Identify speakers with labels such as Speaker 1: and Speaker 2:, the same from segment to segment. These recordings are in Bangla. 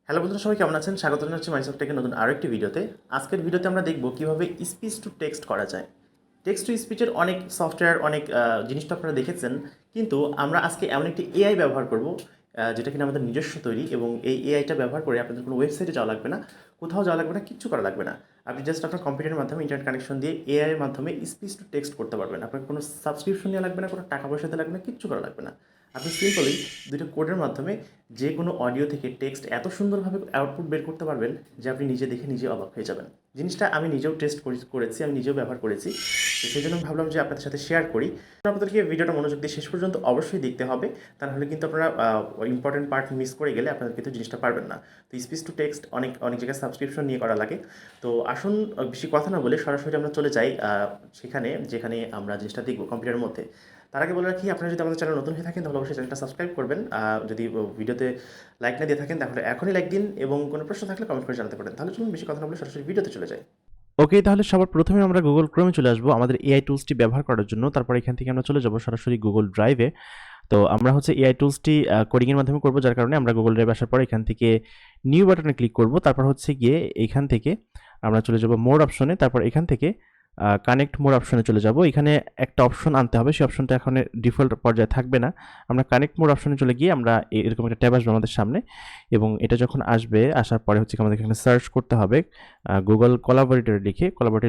Speaker 1: হ্যালো বন্ধুরা, সবাই কেমন আছেন? স্বাগত জানাচ্ছি মাইসেলফ টেকের নতুন আরও একটি ভিডিওতে। আজকের ভিডিওতে আমরা দেখব কীভাবে স্পিচ টু টেক্সট করা যায়। টেক্সট টু স্পিচের অনেক সফটওয়্যার, অনেক জিনিস তো আপনারা দেখেছেন, কিন্তু আমরা আজকে এমন একটি এআই ব্যবহার করব যেটা কিনা আমাদের নিজস্ব তৈরি, এবং এই এআইটা ব্যবহার করে আপনাদের কোনো ওয়েবসাইটে যাওয়া লাগবে না, কোথাও যাওয়া লাগবে না, কিচ্ছু করা লাগবে না। আপনি জাস্ট আপনার কম্পিউটারের মাধ্যমে ইন্টারনেট কানেকশন দিয়ে এআই এর মাধ্যমে স্পিচ টু টেক্সট করতে পারবেন। আপনার কোনো সাবস্ক্রিপশন নেওয়া লাগবে না, কোনো টাকা পয়সা দেওয়া লাগবে না, কিচ্ছু করা লাগবে না। আপনি সিম্পলি দুটো কোডের মাধ্যমে যে কোনো অডিও থেকে টেক্সট এত সুন্দরভাবে আউটপুট বের করতে পারবেন যে আপনি নিজে দেখে নিজে অবাক হয়ে যাবেন। জিনিসটা আমি নিজেও টেস্ট করেছি, আমি নিজেও ব্যবহার করেছি, তো সেই জন্য ভাবলাম যে আপনাদের সাথে শেয়ার করি। আপনাদেরকে ভিডিওটা মনোযোগ দিয়ে শেষ পর্যন্ত অবশ্যই দেখতে হবে, তা নাহলে কিন্তু আপনারা ইম্পর্টেন্ট পার্ট মিস করে গেলে আপনাদের কিন্তু জিনিসটা পারবেন না। তো স্পিচ টু টেক্সট অনেক অনেক জায়গায় সাবস্ক্রিপশন নিয়ে করা লাগে। তো আসুন বেশি কথা না বলে সরাসরি আমরা চলে যাই সেখানে যেখানে আমরা জিনিসটা দেখব কম্পিউটারের মধ্যে। তার আগে বলে রাখি, আপনারা যদি আমাদের চ্যানেল নতুন হয়ে থাকেন তাহলে অবশ্যই চ্যানেলটা সাবস্ক্রাইব করবেন। যদি ভিডিওতে লাইক না দিয়ে থাকেন তাহলে এখনই লাইক দিন, এবং কোনো প্রশ্ন থাকলে কমেন্ট করে জানাতে পারেন। তাহলে চলুন বেশি কথা না বলে সরাসরি ভিডিওতে চলে যাই। ওকে, তাহলে সবার প্রথমে আমরা গুগল ক্রোমে চলে আসবো আমাদের এআই টুলসটি ব্যবহার করার জন্য। তারপর এখান থেকে আমরা চলে যাব সরাসরি গুগল ড্রাইভে। তো আমরা হচ্ছে এআই টুলসটি কোডিংয়ের মাধ্যমে করবো, যার কারণে আমরা গুগল ড্রাইভে আসার পর এখান থেকে নিউ বাটনে ক্লিক করব। তারপর হচ্ছে গিয়ে এখান থেকে আমরা চলে যাব মোর অপশনে। তারপর এখান থেকে কানেক্ট মোর অপশনে চলে যাব। এখানে একটা অপশন আনতে হবে, সেই অপশনটা এখন ডিফল্ট পর্যায়ে থাকবে না। আমরা কানেক্ট মোর অপশনে চলে গিয়ে আমরা এরকম একটা ট্যাব আসবে আমাদের সামনে, এবং এটা যখন আসবে, আসার পরে হচ্ছে আমাদের এখানে সার্চ করতে হবে গুগল কোলাবরেটর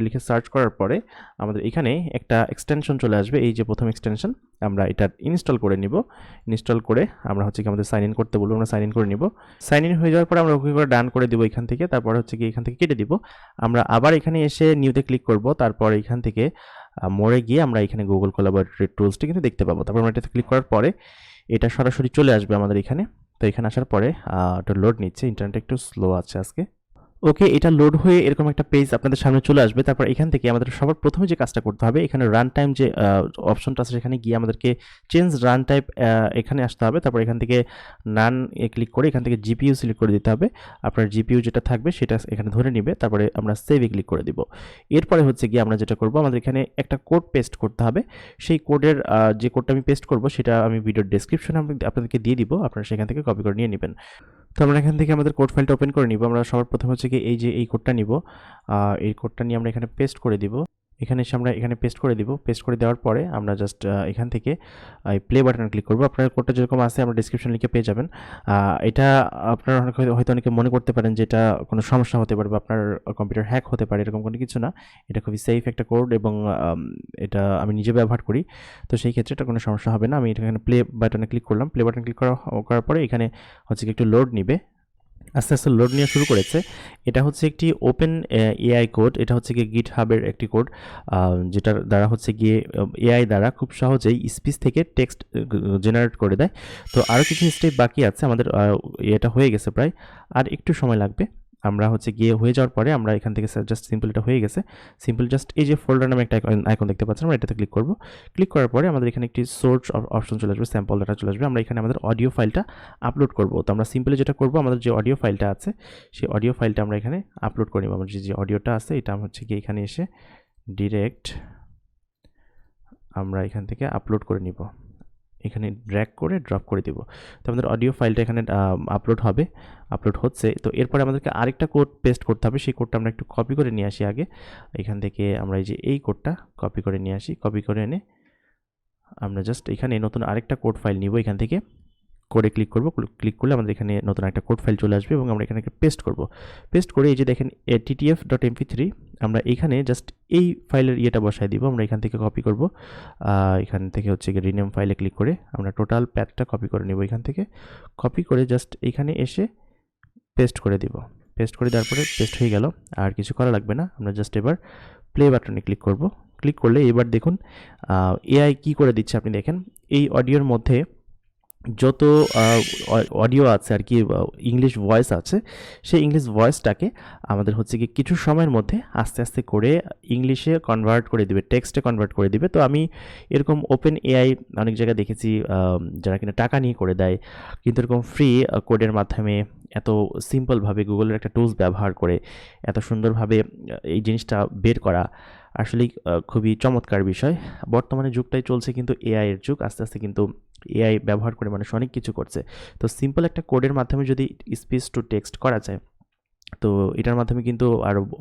Speaker 1: লিখে সার্চ করার পরে আমাদের এখানে একটা এক্সটেনশন চলে আসবে। এই যে প্রথম এক্সটেনশন, আমরা এটা ইনস্টল করে নিব। ইনস্টল করে আমরা হচ্ছে কি আমাদের সাইন ইন করতে বলবো, আমরা সাইন ইন করে নিব। সাইন ইন হয়ে যাওয়ার পরে আমরা ওকে করে ডান করে দিব এখান থেকে। তারপর হচ্ছে কি এখান থেকে কেটে দিব। আমরা আবার এখানে এসে নিউতে ক্লিক করব। তারপর এখান থেকে মোড়ে গিয়ে আমরা এখানে গুগল কোলাবরেটর টুলসটি কিন্তু দেখতে পাবো। তারপর আমরা এটাতে ক্লিক করার পরে এটা সরাসরি চলে আসবে আমাদের এখানে। তো এখানে আসার পরে এটা লোড নিচ্ছে, ইন্টারনেট একটু স্লো আছে আজকে। ওকে, এটা লোড হয়ে এরকম একটা পেজ আপনাদের সামনে চলে আসবে। তারপর এখান থেকে আমাদের সবার প্রথমে যে কাজটা করতে হবে, এখানে রান টাইম যে অপশনটা আছে সেখানে গিয়ে আমাদেরকে চেঞ্জ রান টাইপ এখানে আসতে হবে। তারপর এখান থেকে নান ক্লিক করে এখান থেকে জিপিইউ সিলেক্ট করে দিতে হবে। আপনার জিপিইউ যেটা থাকবে সেটা এখানে ধরে নিবে। তারপরে আমরা সেভে ক্লিক করে দিব। এরপরে হচ্ছে গিয়ে আমরা যেটা করব, আমাদের এখানে একটা কোড পেস্ট করতে হবে। সেই কোডের যে কোডটা আমি পেস্ট করব সেটা আমি ভিডিওর ডেসক্রিপশনে আপনাদেরকে দিয়ে দিব, আপনারা সেখান থেকে কপি করে নিয়ে নেবেন। তো আমরা এখান থেকে আমাদের কোড ফাইলটা ওপেন করে নিব। আমরা সবার প্রথমে হচ্ছে কি এই কোডটা নিব। এই কোডটা নিয়ে আমরা এখানে পেস্ট করে দিব। এখানে এসে আমরা এখানে পেস্ট করে দিব। পেস্ট করে দেওয়ার পরে আমরা জাস্ট এখান থেকে এই প্লে বাটনে ক্লিক করব। আপনার কোডটা যেরকম আছে আমরা ডেসক্রিপশন লিখে পেয়ে যাবেন। এটা আপনারা হয়তো অনেকে মনে করতে পারেন যে এটা কোনো সমস্যা হতে পারে বা আপনার কম্পিউটার হ্যাক হতে পারে, এরকম কোনো কিছু না। এটা খুবই সেফ একটা কোড, এবং এটা আমি নিজে ব্যবহার করি। তো সেই ক্ষেত্রে এটা কোনো সমস্যা হবে না। আমি এখানে প্লে বাটনে ক্লিক করলাম। প্লে বাটনে ক্লিক করার পরে এখানে হচ্ছে কি একটু লোড নিবে। আস্তে আস্তে লোড নেওয়া শুরু করেছে। এটা হচ্ছে একটি ওপেন এআই কোড। এটা হচ্ছে গিয়ে গিটহাবের একটি কোড, যেটার দ্বারা হচ্ছে গিয়ে এআই দ্বারা খুব সহজেই স্পিচ থেকে টেক্সট জেনারেট করে দেয়। তো আরও কিছু স্টেপ বাকি আছে আমাদের, এটা হয়ে গেছে প্রায়, আর একটু সময় লাগবে। আমরা হচ্ছে গিয়ে হয়ে যাওয়ার পরে আমরা এখান থেকে জাস্ট সিম্পল এটা হয়ে গেছে। সিম্পল জাস্ট এই যে ফোল্ডার নামে একটা আইকন দেখতে পাচ্ছেন, আমরা এটাতে ক্লিক করব। ক্লিক করার পরে আমাদের এখানে একটি সোর্স অপশন চলে আসবে, স্যাম্পল ডাটা চলে আসবে। আমরা এখানে আমাদের অডিও ফাইলটা আপলোড করব। তো আমরা সিম্পলি যেটা করব, আমাদের যে অডিও ফাইলটা আছে সেই অডিও ফাইলটা আমরা এখানে আপলোড করে নিব। আমাদের যে অডিওটা আছে এটা হচ্ছে গিয়ে এখানে এসে ডিরেক্ট আমরা এখান থেকে আপলোড করে নিব। এখানে ড্র্যাগ করে ড্রপ করে দিব। তো আমাদের অডিও ফাইলটা এখানে আপলোড হচ্ছে। তো এরপরে আমাদেরকে আরেকটা কোড পেস্ট করতে হবে। সেই কোডটা আমরা একটু কপি করে নিয়ে আসি আগে। এখান থেকে আমরা এই কোডটা কপি করে নিয়ে আসি। কপি করে এনে আমরা জাস্ট এখানে নতুন আরেকটা কোড ফাইল নিব। এখান থেকে কোডে ক্লিক করব। ক্লিক করলে আমাদের এখানে নতুন একটা কোড ফাইল চলে আসবে, এবং আমরা এখানে পেস্ট করব। পেস্ট করে এই যে দেখেন ttf.mp3, আমরা এখানে জাস্ট এই ফাইলের ইয়েটা বসাই দিব। আমরা এখান থেকে কপি করব। এখান থেকে হচ্ছে রিনেম ফাইলে ক্লিক করে আমরা টোটাল প্যাথটা কপি করে নেব। এখান থেকে কপি করে জাস্ট এখানে এসে পেস্ট করে দিব। পেস্ট করে দেওয়ার পরে পেস্ট হয়ে গেল, আর কিছু করা লাগবে না। আমরা জাস্ট এবার প্লে বাটনে ক্লিক করব। ক্লিক করলে এবার দেখুন এআই কি করে দিচ্ছে আপনি দেখেন। এই অডিওর মধ্যে যত অডিও আছে আর কি, ইংলিশ ভয়েস আছে, সেই ইংলিশ ভয়েসটাকে আমাদের হচ্ছে কি কিছু সময়ের মধ্যে আস্তে আস্তে করে ইংলিশে কনভার্ট করে দিবে, টেক্সটে কনভার্ট করে দিবে। তো আমি এরকম ওপেন এআই অনেক জায়গায় দেখেছি যারা কিনা টাকা নিয়ে করে দেয়, কিন্তু এরকম ফ্রি কোডের মাধ্যমে এত সিম্পলভাবে গুগলের একটা টুলস ব্যবহার করে এত সুন্দরভাবে এই জিনিসটা বের করা,
Speaker 2: আসলেই খুবই চমৎকার বিষয়। বর্তমানে যুগটাই চলছে কিন্তু এআই এর যুগ। আস্তে, আস্তে কিন্তু এআই ব্যবহার করে মানুষ অনেক কিছু করছে। তো সিম্পল একটা কোডের মাধ্যমে যদি স্পিচ টু টেক্সট করা যায়, তো এটার মাধ্যমে কিন্তু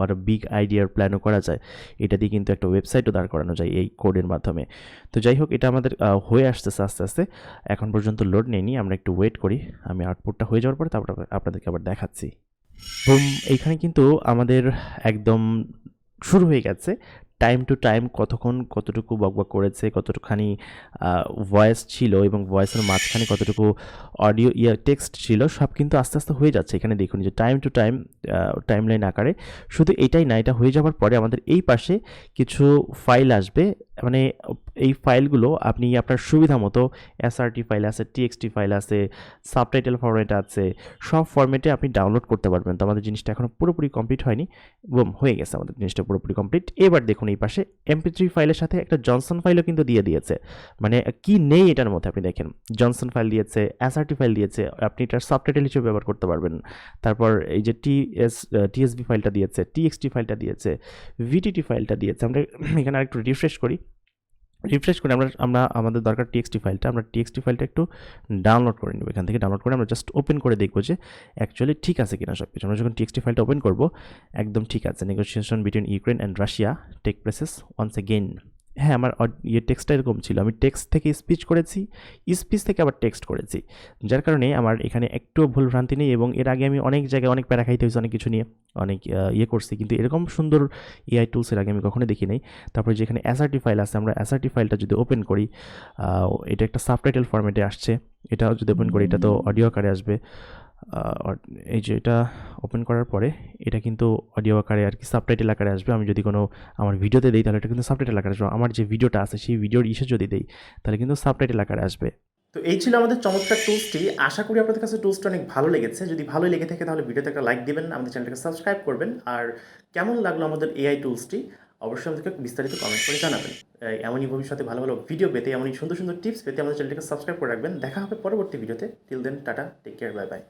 Speaker 2: আরো বিগ আইডিয়ার প্ল্যানও করা যায়। এটা দিয়ে কিন্তু একটা ওয়েবসাইটও দাঁড় করানো যায় এই কোডের মাধ্যমে। তো যাই হোক, এটা আমাদের হয়ে আসতেছে আস্তে, আস্তে। এখন পর্যন্ত লোড নেয়নি। আমরা একটু ওয়েট করি। আমি আউটপুটটা হয়ে যাওয়ার পরে তারপর আপনাদেরকে আবার দেখাচ্ছি। বুম! এইখানে কিন্তু আমাদের একদম শুরু হয়ে গেছে। টাইম টু টাইম কতক্ষণ কতটুকু বকবক করেছে, কতটুকখানি ভয়েস ছিল এবং ভয়েসের মাঝখানে কতটুকু অডিও টেক্সট ছিল, সব কিন্তু আস্তে, আস্তে হয়ে যাচ্ছে। এখানে দেখুন যে টাইম টু টাইম টাইমলাইন আকারে। শুধু এটাই না, এটা হয়ে যাওয়ার পরে আমাদের এই পাশে কিছু ফাইল আসবে। মানে এই ফাইলগুলো আপনি আপনার সুবিধা মতো এসআরটি ফাইল আছে, টিএক্সটি ফাইল আছে, সাবটাইটেল ফরম্যাট আছে, সব ফরম্যাটে আপনি ডাউনলোড করতে পারবেন। তো আমাদের জিনিসটা এখনও পুরোপুরি কমপ্লিট হয়নি। বুম! হয়ে গেছে আমাদের জিনিসটা পুরোপুরি কমপ্লিট। এবার দেখুন এই পাশে এমপি3 ফাইলের সাথে একটা জনসন ফাইলও কিন্তু দিয়ে দিয়েছে। মানে কি নেই এটার মধ্যে আপনি দেখেন। জনসন ফাইল দিয়েছে, এসআরটি ফাইল দিয়েছে, আপনি এটার সাবটাইটেল হিসেবে ব্যবহার করতে পারবেন। তারপর এই যে টিএসবি ফাইলটা দিয়েছে, টিএক্সটি ফাইলটা দিয়েছে, ভিটিটি ফাইলটা দিয়েছে। আমরা এখানে আরেকটু রিফ্রেশ করে আমরা আমাদের দরকার টিএক্সটি ফাইলটা। আমরা টিএক্সটি ফাইলটা একটু ডাউনলোড করে নেব। এখান থেকে ডাউনলোড করে আমরা জাস্ট ওপেন করে দেখব যে অ্যাকচুয়ালি ঠিক আছে কিনা সব কিছু। আমরা যখন টিএক্সটি ফাইলটা ওপেন করব, একদম ঠিক আছে। Negotiation between Ukraine and Russia take places once again. হ্যাঁ, আমার টেক্সটটা এরকম ছিল। আমি টেক্সট থেকে স্পিচ করেছি, স্পিচ থেকে আবার টেক্সট করেছি। যার কারণে আমার এখানে একটুও ভুলভ্রান্তি নেই এবং এর আগে আমি অনেক জায়গায় অনেক প্যারা খাইতে হয়েছে অনেক কিছু নিয়ে, অনেক করছি। কিন্তু এরকম সুন্দর এআই টুলস এর আগে আমি কখনোই দেখি নাই। তারপরে যেখানে এসআরটি ফাইল আছে, আমরা এসআরটি ফাইলটা যদি ওপেন করি, এটা একটা সাবটাইটেল ফরম্যাটে আসছে। এটাও যদি ওপেন করি, এটা তো অডিও আকারে আসবে। এই যে এটা ওপেন করার পরে এটা কিন্তু অডিও আকারে আর কি সাবটাইটেল আকারে আসবে। আমি যদি কোনো আমার ভিডিওতে দিই তাহলে এটা কিন্তু সাবটাইটেল আকারে আসবে। আমার যে ভিডিওটা আছে সেই ভিডিওর যদি দিই তাহলে কিন্তু সাবটাইটেল আকারে আসবে।
Speaker 1: তো এই ছিল আমাদের চমৎকার টুলসটি। আশা করি আপনাদের কাছে টুলসটা অনেক ভালো লেগেছে। যদি ভালো লেগে থাকে তাহলে ভিডিওতে একটা লাইক দিবেন, আমাদের চ্যানেলটাকে সাবস্ক্রাইব করবেন। আর কেমন লাগলো আমাদের এআই টুলসটি অবশ্যই আমাদেরকে বিস্তারিত কমেন্ট করে জানাবেন। এমনই ভবিষ্যতে ভালো ভালো ভিডিও পেতে, এমনই সুন্দর সুন্দর টিপস পেতে আমাদের চ্যানেলটাকে সাবস্ক্রাইব করে রাখবেন। দেখা হবে পরবর্তী ভিডিওতে। Till then, tata, take care, bye by.